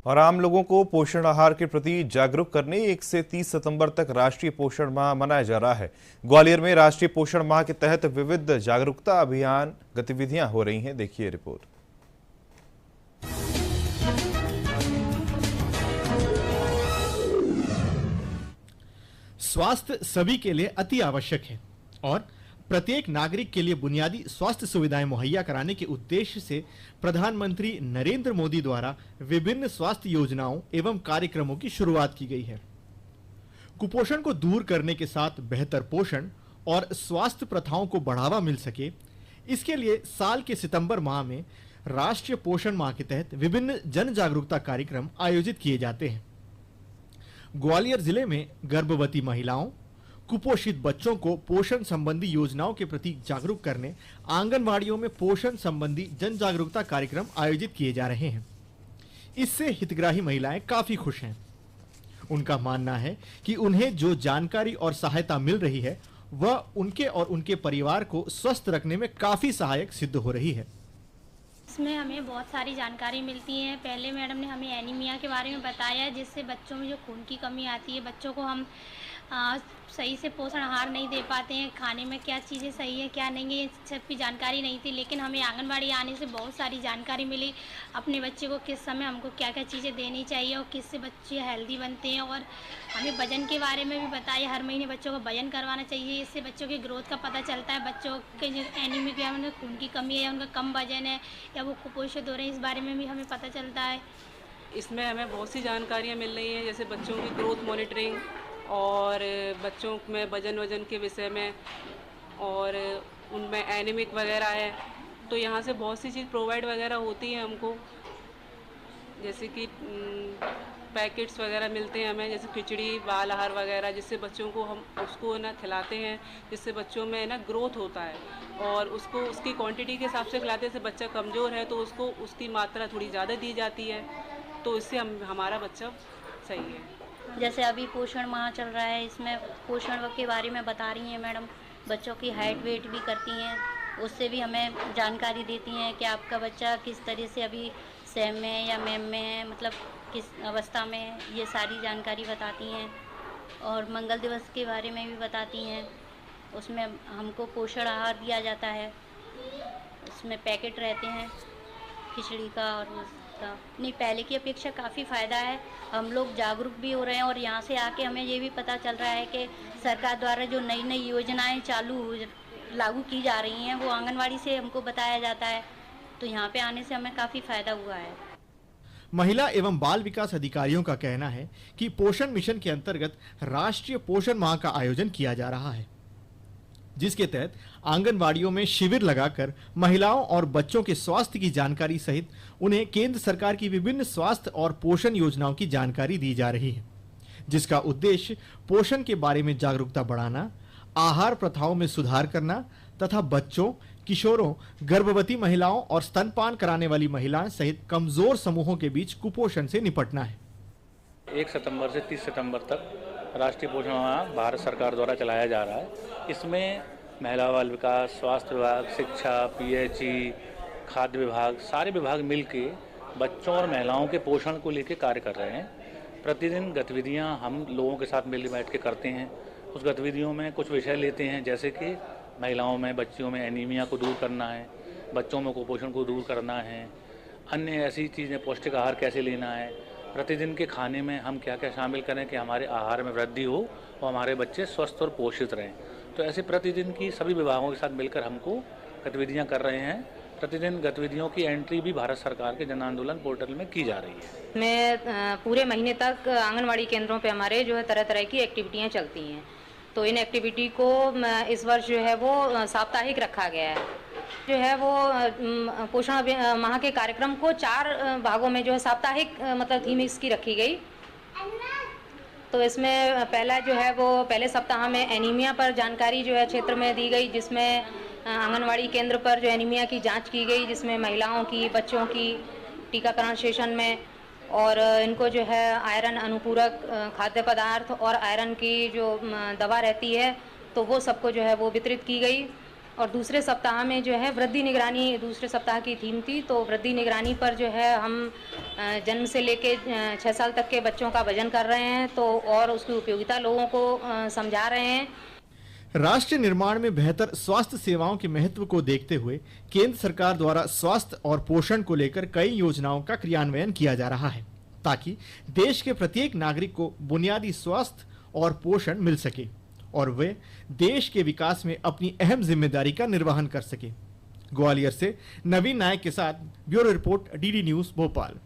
और आम लोगों को पोषण आहार के प्रति जागरूक करने 1 से 30 सितंबर तक राष्ट्रीय पोषण माह मनाया जा रहा है। ग्वालियर में राष्ट्रीय पोषण माह के तहत विविध जागरूकता अभियान गतिविधियां हो रही हैं। देखिए रिपोर्ट। स्वास्थ्य सभी के लिए अति आवश्यक है और प्रत्येक नागरिक के लिए बुनियादी स्वास्थ्य सुविधाएं मुहैया कराने के उद्देश्य से प्रधानमंत्री नरेंद्र मोदी द्वारा विभिन्न स्वास्थ्य योजनाओं एवं कार्यक्रमों की शुरुआत की गई है। कुपोषण को दूर करने के साथ बेहतर पोषण और स्वास्थ्य प्रथाओं को बढ़ावा मिल सके, इसके लिए साल के सितंबर माह में राष्ट्रीय पोषण माह के तहत विभिन्न जन जागरूकता कार्यक्रम आयोजित किए जाते हैं। ग्वालियर जिले में गर्भवती महिलाओं, कुपोषित बच्चों को पोषण संबंधी योजनाओं के प्रति जागरूक करने आंगनवाड़ियों में पोषण संबंधी जन जागरूकता कार्यक्रम आयोजित किए जा रहे हैं। इससे हितग्राही महिलाएं काफी खुश हैं। उनका मानना है कि उन्हें जो जानकारी और सहायता मिल रही है वह उनके और उनके परिवार को स्वस्थ रखने में काफी सहायक सिद्ध हो रही है। इसमें हमें बहुत सारी जानकारी मिलती है। पहले मैडम ने हमें एनीमिया के बारे में बताया, जिससे बच्चों में जो खून की कमी आती है, बच्चों को हम सही से पोषण आहार नहीं दे पाते हैं, खाने में क्या चीज़ें सही है क्या नहीं है, ये सब की जानकारी नहीं थी। लेकिन हमें आंगनबाड़ी आने से बहुत सारी जानकारी मिली। अपने बच्चे को किस समय हमको क्या क्या चीज़ें देनी चाहिए और किससे बच्चे हेल्दी बनते हैं। और हमें वजन के बारे में भी बताया, हर महीने बच्चों को वजन करवाना चाहिए। इससे बच्चों की ग्रोथ का पता चलता है। बच्चों के जो एनीमिया में खून की कमी है या उनका कम वजन है या वो कुपोषित हो रहे हैं, इस बारे में भी हमें पता चलता है। इसमें हमें बहुत सी जानकारियाँ मिल रही हैं, जैसे बच्चों की ग्रोथ मॉनिटरिंग और बच्चों में वजन के विषय में और उनमें एनीमिक वगैरह है, तो यहाँ से बहुत सी चीज़ प्रोवाइड वगैरह होती है हमको। जैसे कि पैकेट्स वगैरह मिलते हैं हमें, जैसे खिचड़ी, बाल आहार वगैरह, जिससे बच्चों को हम उसको ना खिलाते हैं, जिससे बच्चों में ना ग्रोथ होता है और उसको उसकी क्वांटिटी के हिसाब से खिलाते हैं। जैसे बच्चा कमज़ोर है तो उसको उसकी मात्रा थोड़ी ज़्यादा दी जाती है, तो इससे हमारा बच्चा सही है। जैसे अभी पोषण माह चल रहा है, इसमें पोषण के बारे में बता रही हैं मैडम। बच्चों की हाइट वेट भी करती हैं, उससे भी हमें जानकारी देती हैं कि आपका बच्चा किस तरह से अभी सेम में है या मैम में है, मतलब किस अवस्था में है, ये सारी जानकारी बताती हैं। और मंगल दिवस के बारे में भी बताती हैं। उसमें हमको पोषण आहार दिया जाता है, उसमें पैकेट रहते हैं खिचड़ी का और उसका। नहीं, पहले की अपेक्षा काफ़ी फ़ायदा है। हम लोग जागरूक भी हो रहे हैं और यहाँ से आके हमें ये भी पता चल रहा है कि सरकार द्वारा जो नई नई योजनाएं लागू की जा रही हैं वो आंगनवाड़ी से हमको बताया जाता है, तो यहाँ पे आने से हमें काफ़ी फ़ायदा हुआ है। महिला एवं बाल विकास अधिकारियों का कहना है कि पोषण मिशन के अंतर्गत राष्ट्रीय पोषण माह का आयोजन किया जा रहा है, जिसके तहत आंगनवाड़ियों में शिविर लगाकर महिलाओं और बच्चों के स्वास्थ्य की जानकारी सहित उन्हें केंद्र सरकार की विभिन्न स्वास्थ्य और पोषण योजनाओं की जानकारी दी जा रही है, जिसका उद्देश्य पोषण के बारे में जागरूकता बढ़ाना, आहार प्रथाओं में सुधार करना तथा बच्चों, किशोरों, गर्भवती महिलाओं और स्तनपान कराने वाली महिलाएं सहित कमजोर समूहों के बीच कुपोषण से निपटना है। 1 सितंबर से 30 सितंबर तक राष्ट्रीय पोषण माह भारत सरकार द्वारा चलाया जा रहा है। इसमें महिला बाल विकास, स्वास्थ्य विभाग, शिक्षा, पीएचई, खाद्य विभाग, सारे विभाग मिलके बच्चों और महिलाओं के पोषण को लेकर कार्य कर रहे हैं। प्रतिदिन गतिविधियां हम लोगों के साथ मिल बैठ के करते हैं। उस गतिविधियों में कुछ विषय लेते हैं, जैसे कि महिलाओं में, बच्चियों में एनीमिया को दूर करना है, बच्चों में कुपोषण को दूर करना है, अन्य ऐसी चीज़ें, पौष्टिक आहार कैसे लेना है, प्रतिदिन के खाने में हम क्या क्या शामिल करें कि हमारे आहार में वृद्धि हो और हमारे बच्चे स्वस्थ और पोषित रहें। तो ऐसे प्रतिदिन की सभी विभागों के साथ मिलकर हमको गतिविधियां कर रहे हैं। प्रतिदिन गतिविधियों की एंट्री भी भारत सरकार के जन आंदोलन पोर्टल में की जा रही है। में पूरे महीने तक आंगनवाड़ी केंद्रों पे हमारे जो है तरह तरह की एक्टिविटियां चलती हैं, तो इन एक्टिविटी को इस वर्ष जो है वो साप्ताहिक रखा गया है। जो है वो पोषण माह के कार्यक्रम को 4 भागों में जो है साप्ताहिक मतलब थीम इसकी रखी गई। तो इसमें पहला जो है वो पहले सप्ताह में एनीमिया पर जानकारी जो है क्षेत्र में दी गई, जिसमें आंगनवाड़ी केंद्र पर जो एनीमिया की जांच की गई, जिसमें महिलाओं की, बच्चों की टीकाकरण सेशन में, और इनको जो है आयरन अनुपूरक खाद्य पदार्थ और आयरन की जो दवा रहती है तो वो सबको जो है वो वितरित की गई। और दूसरे सप्ताह में जो है वृद्धि निगरानी दूसरे सप्ताह की थीम थी। तो वृद्धि निगरानी पर जो है हम जन्म से लेके 6 साल तक के बच्चों का वजन कर रहे हैं तो और उसकी उपयोगिता लोगों को समझा रहे हैं। राष्ट्र निर्माण में बेहतर स्वास्थ्य सेवाओं के महत्व को देखते हुए केंद्र सरकार द्वारा स्वास्थ्य और पोषण को लेकर कई योजनाओं का क्रियान्वयन किया जा रहा है ताकि देश के प्रत्येक नागरिक को बुनियादी स्वास्थ्य और पोषण मिल सके और वे देश के विकास में अपनी अहम जिम्मेदारी का निर्वहन कर सके। ग्वालियर से नवीन नायक के साथ bureau report, DD news Bhopal.